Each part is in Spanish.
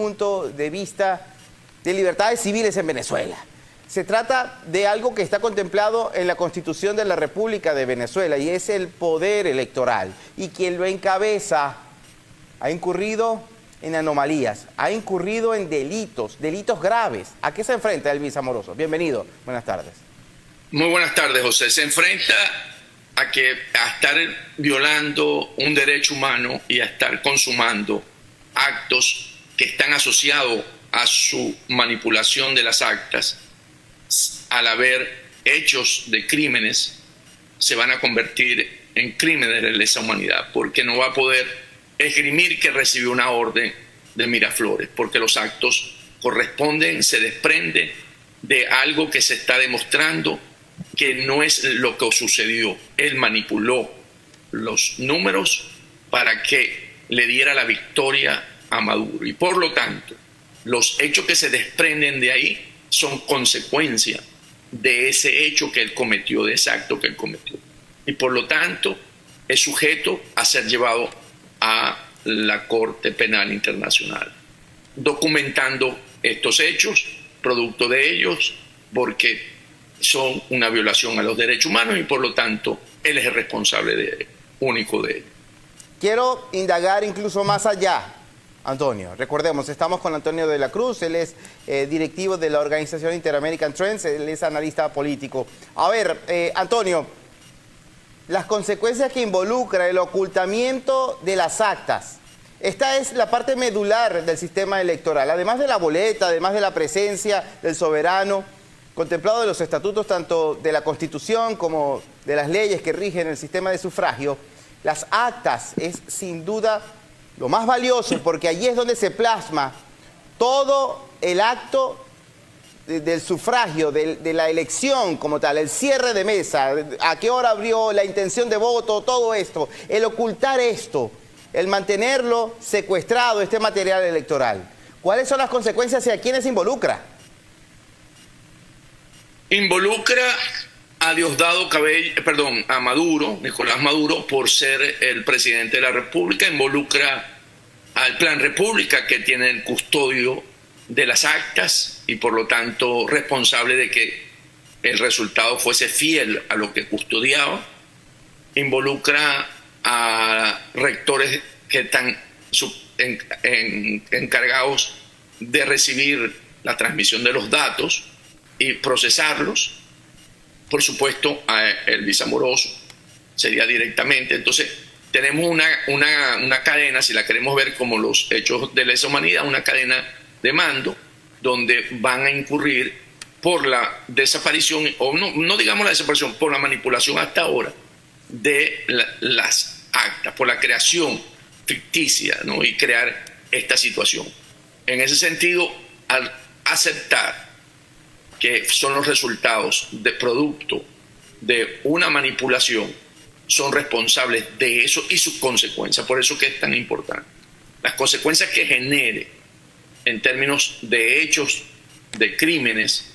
punto de vista de libertades civiles en Venezuela. Se trata de algo que está contemplado en la Constitución de la República de Venezuela y es el poder electoral. Y quien lo encabeza ha incurrido en anomalías, ha incurrido en delitos graves. ¿A qué se enfrenta Elvis Amoroso? Bienvenido, buenas tardes. Muy buenas tardes, José. Se enfrenta a estar violando un derecho humano y a estar consumando actos que están asociados a su manipulación de las actas. Al haber hechos de crímenes, se van a convertir en crímenes de lesa humanidad, porque no va a poder esgrimir que recibió una orden de Miraflores, porque los actos corresponden, se desprende de algo que se está demostrando que no es lo que sucedió. Él manipuló los números para que le diera la victoria a Maduro, y por lo tanto los hechos que se desprenden de ahí son consecuencia de ese hecho que él cometió, de ese acto que él cometió, y por lo tanto es sujeto a ser llevado a la Corte Penal Internacional, documentando estos hechos, producto de ellos, porque son una violación a los derechos humanos y por lo tanto él es el responsable único de ello. Quiero indagar incluso más allá, Antonio. Recordemos, estamos con Antonio de la Cruz, él es directivo de la organización Inter-American Trends, él es analista político. A ver, Antonio, las consecuencias que involucra el ocultamiento de las actas. Esta es la parte medular del sistema electoral, además de la boleta, además de la presencia del soberano, contemplado en los estatutos tanto de la Constitución como de las leyes que rigen el sistema de sufragio. Las actas es sin duda lo más valioso, porque allí es donde se plasma todo el acto del sufragio, de la elección como tal, el cierre de mesa, a qué hora abrió, la intención de voto, todo esto. El ocultar esto, el mantenerlo secuestrado, este material electoral. ¿Cuáles son las consecuencias y a quiénes involucra? Involucra a Diosdado Cabello, a Maduro, Nicolás Maduro, por ser el presidente de la República. Involucra al Plan República, que tiene el custodio de las actas y por lo tanto responsable de que el resultado fuese fiel a lo que custodiaba. Involucra a rectores que están encargados de recibir la transmisión de los datos y procesarlos. Por supuesto, a Elvis Amoroso sería directamente. Entonces tenemos una cadena, si la queremos ver como los hechos de lesa humanidad, una cadena de mando donde van a incurrir por la desaparición, o no digamos la desaparición, por la manipulación hasta ahora de las actas, por la creación ficticia, ¿no? Y crear esta situación. En ese sentido, al aceptar que son los resultados de producto de una manipulación, son responsables de eso y sus consecuencias. Por eso que es tan importante. Las consecuencias que genere en términos de hechos, de crímenes,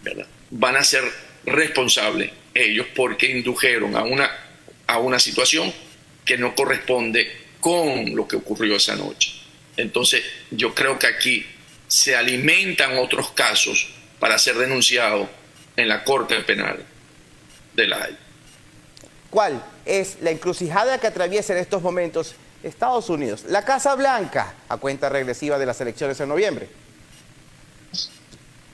¿verdad?, van a ser responsables ellos porque indujeron a una situación que no corresponde con lo que ocurrió esa noche. Entonces, yo creo que aquí se alimentan otros casos para ser denunciado en la Corte Penal de La Haya. ¿Cuál es la encrucijada que atraviesa en estos momentos Estados Unidos? La Casa Blanca, a cuenta regresiva de las elecciones en noviembre.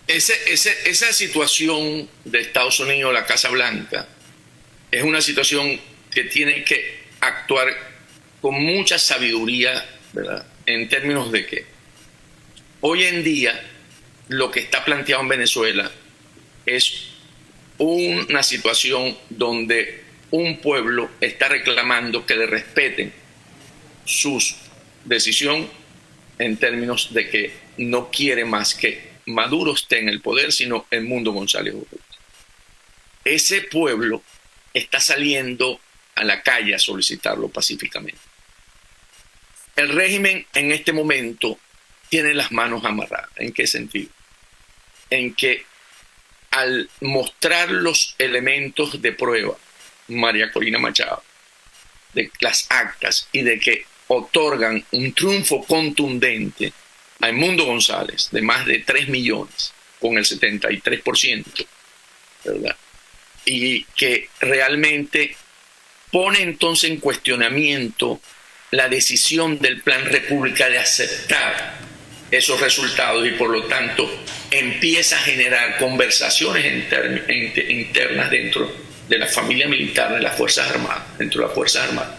Esa situación de Estados Unidos, la Casa Blanca, es una situación que tiene que actuar con mucha sabiduría, ¿verdad?, en términos de que hoy en día lo que está planteado en Venezuela es una situación donde un pueblo está reclamando que le respeten su decisión en términos de que no quiere más que Maduro esté en el poder, sino el Mundo González Urrutia. Ese pueblo está saliendo a la calle a solicitarlo pacíficamente. El régimen en este momento tiene las manos amarradas. ¿En qué sentido? En que al mostrar los elementos de prueba, María Corina Machado, de las actas y de que otorgan un triunfo contundente a Edmundo González, de más de 3 millones, con el 73%, ¿verdad? Y que realmente pone entonces en cuestionamiento la decisión del Plan República de aceptar esos resultados y por lo tanto empieza a generar conversaciones internas dentro de la familia militar de las Fuerzas Armadas, dentro de las Fuerzas Armadas.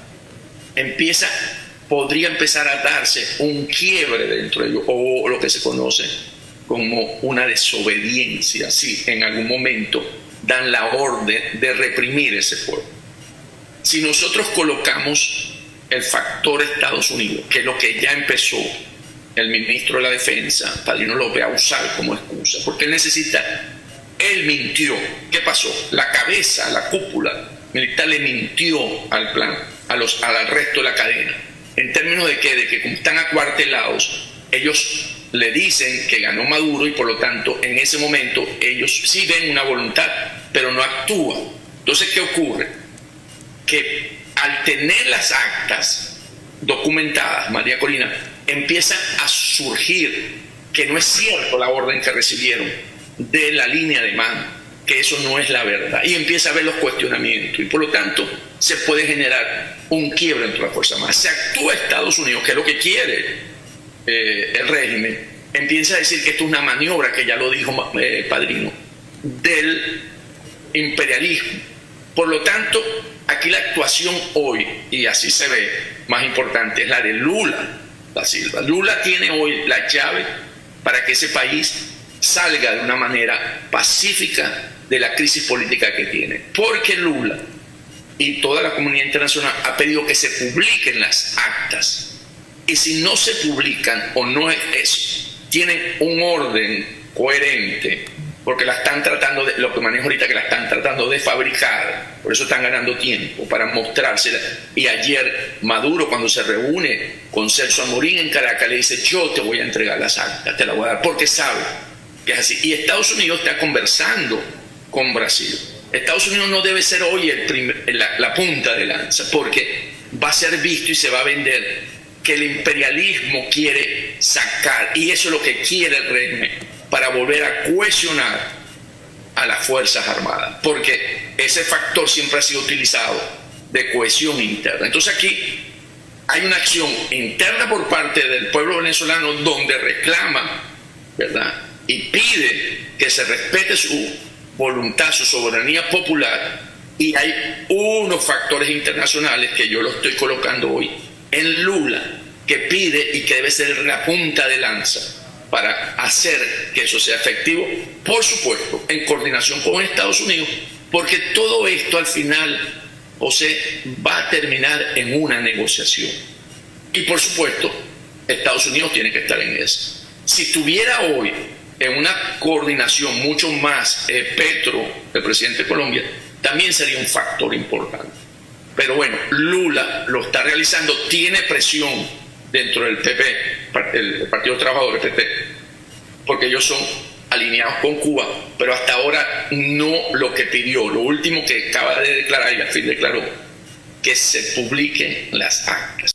Podría empezar a darse un quiebre dentro de ellos, o lo que se conoce como una desobediencia, si en algún momento dan la orden de reprimir ese pueblo. Si nosotros colocamos el factor Estados Unidos, que es lo que ya empezó el ministro de la Defensa, Padrino López, a usar como excusa, porque él mintió. ¿Qué pasó? La cabeza, la cúpula militar le mintió al plan, al resto de la cadena, en términos de que como están acuartelados, ellos le dicen que ganó Maduro y por lo tanto en ese momento ellos sí ven una voluntad, pero no actúan. Entonces, ¿qué ocurre? Que al tener las actas documentadas, María Corina, empieza a surgir que no es cierto la orden que recibieron de la línea de mando, que eso no es la verdad, y empieza a haber los cuestionamientos y por lo tanto se puede generar un quiebre entre las Fuerzas Armadas. Se actúa Estados Unidos, que es lo que quiere el régimen, empieza a decir que esto es una maniobra, que ya lo dijo Padrino, del imperialismo. Por lo tanto, aquí la actuación hoy, y así se ve, más importante, es la de Lula da Silva. Lula tiene hoy la llave para que ese país salga de una manera pacífica de la crisis política que tiene. Porque Lula y toda la comunidad internacional ha pedido que se publiquen las actas. Y si no se publican o no es eso, tienen un orden coherente, porque la están tratando de, lo que manejo ahorita, que la están tratando de fabricar, por eso están ganando tiempo para mostrársela. Y ayer Maduro, cuando se reúne con Celso Amorín en Caracas, le dice: yo te voy a entregar las actas, te las voy a dar, porque sabe que es así. Y Estados Unidos está conversando con Brasil. Estados Unidos no debe ser hoy la punta de lanza, porque va a ser visto y se va a vender que el imperialismo quiere sacar, y eso es lo que quiere el régimen, para volver a cohesionar a las Fuerzas Armadas, porque ese factor siempre ha sido utilizado de cohesión interna. Entonces aquí hay una acción interna por parte del pueblo venezolano donde reclama, ¿verdad?, y pide que se respete su voluntad, su soberanía popular, y hay unos factores internacionales que yo lo estoy colocando hoy en Lula, que pide y que debe ser la punta de lanza para hacer que eso sea efectivo, por supuesto, en coordinación con Estados Unidos, porque todo esto al final, José, va a terminar en una negociación. Y por supuesto, Estados Unidos tiene que estar en eso. Si tuviera hoy en una coordinación mucho más Petro, el presidente de Colombia, también sería un factor importante. Pero bueno, Lula lo está realizando, tiene presión dentro del PP, el Partido Trabajador, el PP, porque ellos son alineados con Cuba, pero hasta ahora no lo que pidió. Lo último que acaba de declarar, y al fin declaró, que se publiquen las actas.